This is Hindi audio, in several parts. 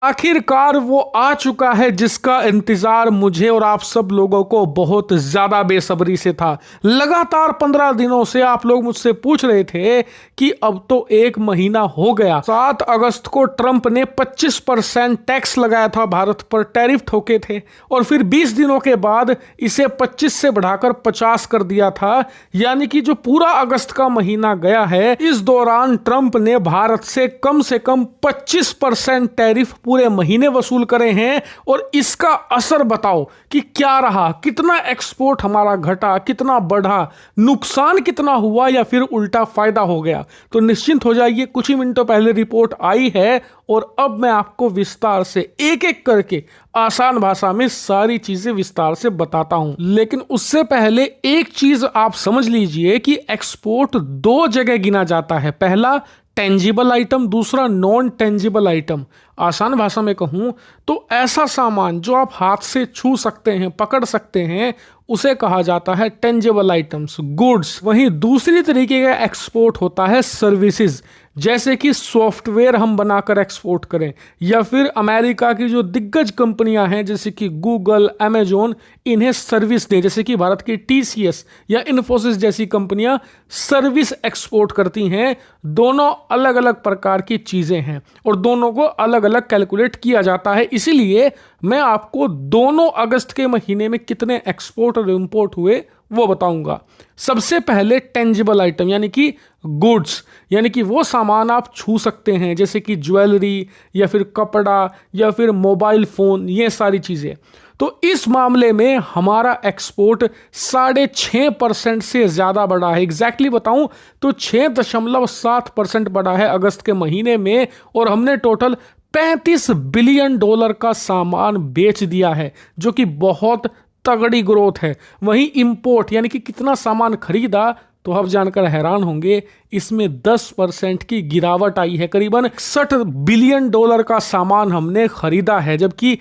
आखिरकार वो आ चुका है जिसका इंतजार मुझे और आप सब लोगों को बहुत ज्यादा बेसब्री से था। लगातार 15 दिनों से आप लोग मुझसे पूछ रहे थे कि अब तो एक महीना हो गया। 7 अगस्त को ट्रंप ने 25% टैक्स लगाया था, भारत पर टैरिफ ठोके थे और फिर 20 दिनों के बाद इसे 25 से बढ़ाकर 50 कर दिया था। यानी कि जो पूरा अगस्त का महीना गया है, इस दौरान ट्रंप ने भारत से कम 25% टैरिफ पूरे महीने वसूल करे हैं। और इसका असर बताओ कि क्या रहा, कितना एक्सपोर्ट हमारा घटा, कितना बढ़ा, नुकसान कितना हुआ या फिर उल्टा फायदा हो गया। तो निश्चिंत हो जाइए, कुछ ही मिनटों पहले रिपोर्ट आई है और अब मैं आपको विस्तार से एक एक करके आसान भाषा में सारी चीजें विस्तार से बताता हूं। लेकिन उससे पहले एक चीज आप समझ लीजिए कि एक्सपोर्ट 2 जगह गिना जाता है। पहला टेंजिबल आइटम, दूसरा नॉन टेंजिबल आइटम। आसान भाषा में कहूं तो ऐसा सामान जो आप हाथ से छू सकते हैं, पकड़ सकते हैं, उसे कहा जाता है टेंजिबल आइटम्स, गुड्स। वहीं दूसरी तरीके का एक्सपोर्ट होता है सर्विसेज, जैसे कि सॉफ्टवेयर हम बनाकर एक्सपोर्ट करें, या फिर अमेरिका की जो दिग्गज कंपनियां हैं जैसे कि गूगल, अमेजोन, इन्हें सर्विस दे, जैसे कि भारत की टीसीएस या इन्फोसिस जैसी कंपनियां सर्विस एक्सपोर्ट करती हैं। दोनों अलग अलग प्रकार की चीजें हैं और दोनों को अलग अलग कैलकुलेट किया जाता है। इसीलिए मैं आपको दोनों अगस्त के महीने में कितने एक्सपोर्ट और इंपोर्ट हुए वो बताऊंगा। सबसे पहले टेंजिबल आइटम यानी कि गुड्स, यानी कि वो सामान आप छू सकते हैं, जैसे कि ज्वेलरी या फिर कपड़ा या फिर मोबाइल फोन, ये सारी चीजें। तो इस मामले में हमारा एक्सपोर्ट 6.5% से ज्यादा बढ़ा है। एग्जैक्टली बताऊं तो 6.7% बढ़ा है अगस्त के महीने में और हमने टोटल $35 बिलियन का सामान बेच दिया है, जो कि बहुत तगड़ी ग्रोथ है। वहीं इंपोर्ट यानी कि कितना सामान खरीदा, तो आप जानकर हैरान होंगे, इसमें 10% की गिरावट आई है। करीबन $60 बिलियन का सामान हमने खरीदा है, जबकि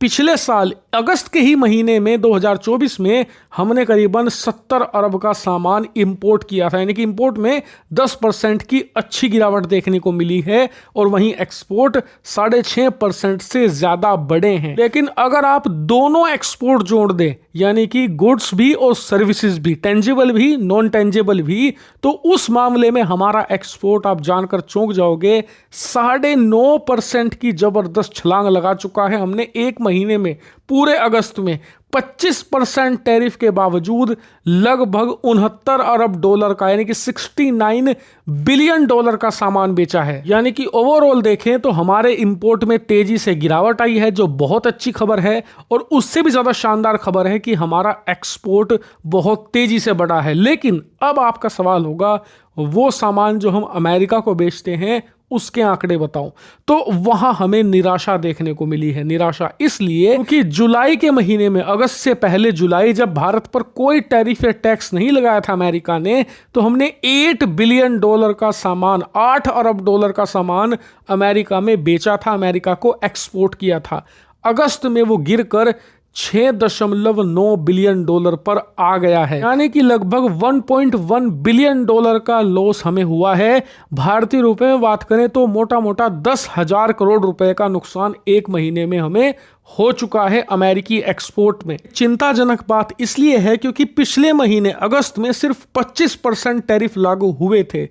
पिछले साल अगस्त के ही महीने में 2024 में हमने करीबन 70 अरब का सामान इंपोर्ट किया था। यानी कि इंपोर्ट में 10% की अच्छी गिरावट देखने को मिली है और वहीं एक्सपोर्ट 6.5% से ज्यादा बढ़े हैं। लेकिन अगर आप दोनों एक्सपोर्ट जोड़ दें, यानी कि गुड्स भी और सर्विसेज भी, टेंजिबल भी नॉन टेंजिबल भी, तो उस मामले में हमारा एक्सपोर्ट आप जानकर चौंक जाओगे, 9.5% की जबरदस्त छलांग लगा चुका है हमने एक महीने में। पूरे अगस्त में 25% टैरिफ के बावजूद लगभग $69 अरब का यानी कि $69 बिलियन का सामान बेचा है। यानी कि ओवरऑल देखें तो हमारे इंपोर्ट में तेजी से गिरावट आई है, जो बहुत अच्छी खबर है। और उससे भी ज्यादा शानदार खबर है कि हमारा एक्सपोर्ट बहुत तेजी से बढ़ा है। लेकिन अब आपका सवाल होगा, वो सामान जो हम अमेरिका को बेचते हैं उसके आंकड़े बताओ। तो वहां हमें निराशा देखने को मिली है। निराशा इसलिए क्योंकि जुलाई के महीने में, अगस्त से पहले जुलाई, जब भारत पर कोई टैरिफ या टैक्स नहीं लगाया था अमेरिका ने, तो हमने $8 बिलियन का सामान, $8 अरब का सामान अमेरिका में बेचा था, अमेरिका को एक्सपोर्ट किया था। अगस्त में वो गिरकर $6.9 बिलियन पर आ गया है, यानी कि लगभग $1.1 बिलियन का लॉस हमें हुआ है। भारतीय रुपए में बात करें तो मोटा मोटा 10,000 करोड़ रुपए का नुकसान एक महीने में हमें हो चुका है अमेरिकी एक्सपोर्ट में। चिंताजनक बात इसलिए है क्योंकि पिछले महीने अगस्त में सिर्फ 25% टैरिफ लागू हुए थे।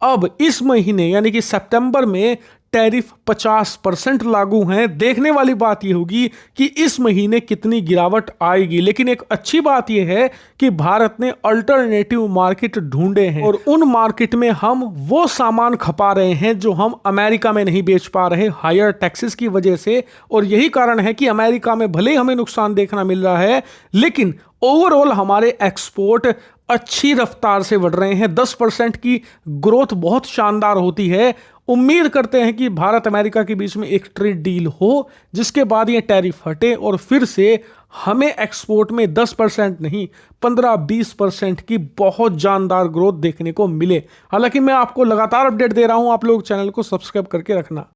अब इस महीने यानी कि सितंबर में टैरिफ 50% लागू हैं। देखने वाली बात यह होगी कि इस महीने कितनी गिरावट आएगी। लेकिन एक अच्छी बात यह है कि भारत ने अल्टरनेटिव मार्केट ढूंढे हैं और उन मार्केट में हम वो सामान खपा रहे हैं जो हम अमेरिका में नहीं बेच पा रहे हायर टैक्सेस की वजह से। और यही कारण है कि अमेरिका में भले हमें नुकसान देखना मिल रहा है, लेकिन ओवरऑल हमारे एक्सपोर्ट अच्छी रफ्तार से बढ़ रहे हैं। 10% की ग्रोथ बहुत शानदार होती है। उम्मीद करते हैं कि भारत अमेरिका के बीच में एक ट्रेड डील हो, जिसके बाद ये टैरिफ हटे और फिर से हमें एक्सपोर्ट में 10% नहीं 15-20% की बहुत जानदार ग्रोथ देखने को मिले। हालांकि मैं आपको लगातार अपडेट दे रहा हूं, आप लोग चैनल को सब्सक्राइब करके रखना।